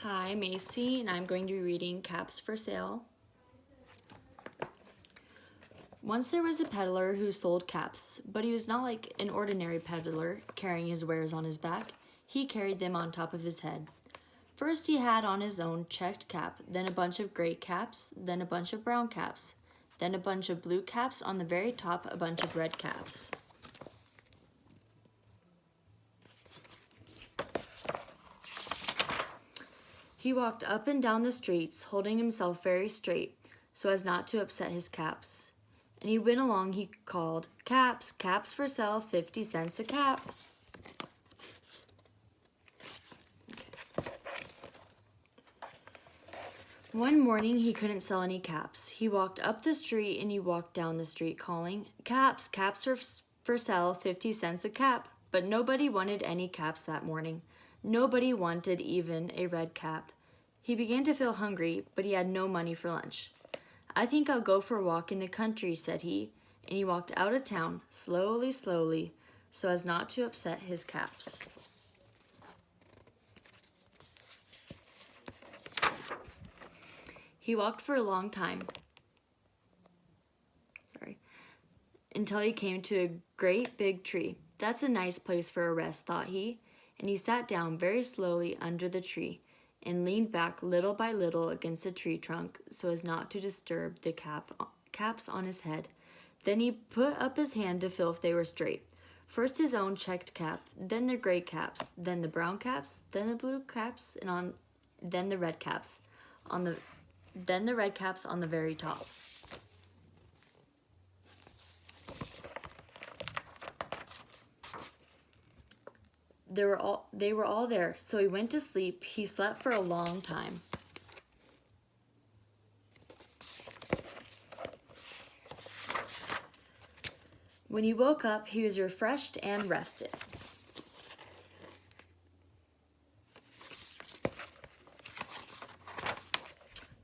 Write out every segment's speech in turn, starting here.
Hi, Maycee, and I'm going to be reading Caps for Sale. Once there was a peddler who sold caps, but he was not like an ordinary peddler carrying his wares on his back. He carried them on top of his head. First he had on his own checked cap, then a bunch of gray caps, then a bunch of brown caps, then a bunch of blue caps, on the very top a bunch of red caps. He walked up and down the streets, holding himself very straight, so as not to upset his caps. And he went along, he called, "Caps, caps for sale, 50 cents a cap." One morning he couldn't sell any caps. He walked up the street and he walked down the street calling, "Caps, caps for sale, 50 cents a cap." But nobody wanted any caps that morning. Nobody wanted even a red cap. He began to feel hungry, but he had no money for lunch. "I think I'll go for a walk in the country," said he, and he walked out of town, slowly, slowly, so as not to upset his caps. He walked for a long time, until he came to a great big tree. "That's a nice place for a rest," thought he, and he sat down very slowly under the tree and leaned back little by little against the tree trunk so as not to disturb the caps on his head. Then he put up his hand to feel if they were straight. First his own checked cap, then the gray caps, then the brown caps, then the blue caps, and then the red caps on the very top. They were all there, so he went to sleep. He slept for a long time. When he woke up, he was refreshed and rested.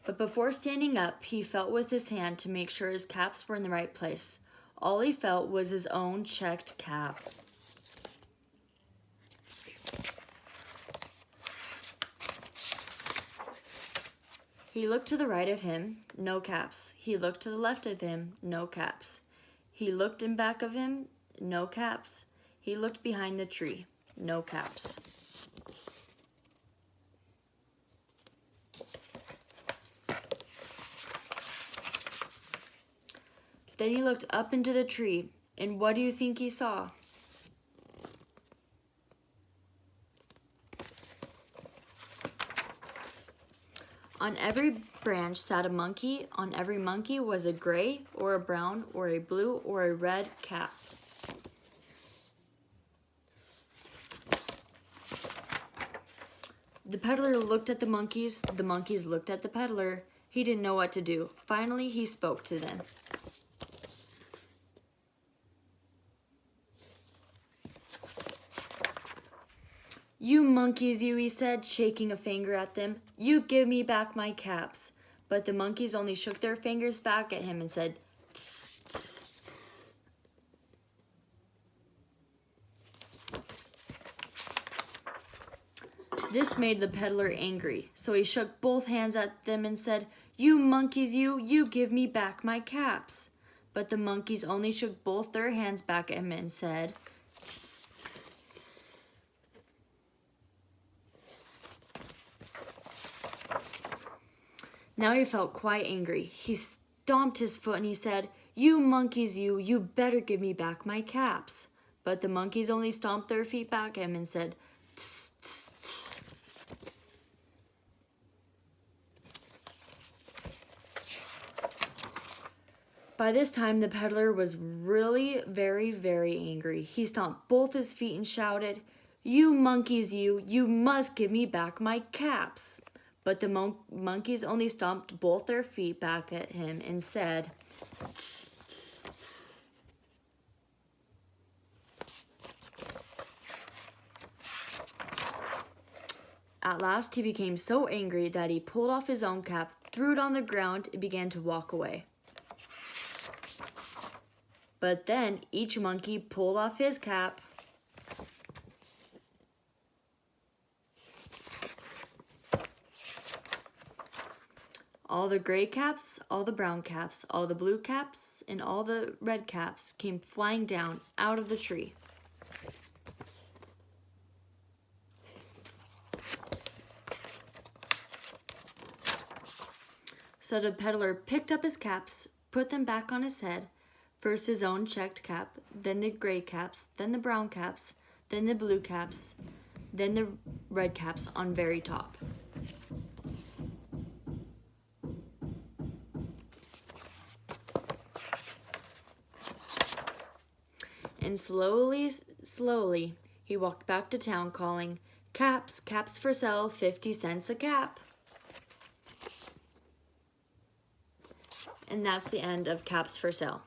But before standing up, he felt with his hand to make sure his caps were in the right place. All he felt was his own checked cap. He looked to the right of him, no caps. He looked to the left of him, no caps. He looked in back of him, no caps. He looked behind the tree, no caps. Then he looked up into the tree, and what do you think he saw? On every branch sat a monkey. On every monkey was a gray or a brown or a blue or a red cap. The peddler looked at the monkeys looked at the peddler. He didn't know what to do. Finally, he spoke to them. "You monkeys, you," he said, shaking a finger at them. "You give me back my caps." But the monkeys only shook their fingers back at him and said, "Tss, tss, tss." This made the peddler angry, so he shook both hands at them and said, "You monkeys, you give me back my caps." But the monkeys only shook both their hands back at him and said, "Tss." Now he felt quite angry. He stomped his foot and he said, "You monkeys, you better give me back my caps." But the monkeys only stomped their feet back at him and said, "Tss, tss, tss." By this time, the peddler was really very, very angry. He stomped both his feet and shouted, "You monkeys, you must give me back my caps." But the monkeys only stomped both their feet back at him and said, "Tss, tss, tss." At last he became so angry that he pulled off his own cap, threw it on the ground, and began to walk away. But then each monkey pulled off his cap, All the gray caps, all the brown caps, all the blue caps, and all the red caps came flying down out of the tree. So the peddler picked up his caps, put them back on his head, first his own checked cap, then the gray caps, then the brown caps, then the blue caps, then the red caps on very top. And slowly, slowly, he walked back to town calling, "Caps, caps for sale, 50 cents a cap." And that's the end of Caps for Sale.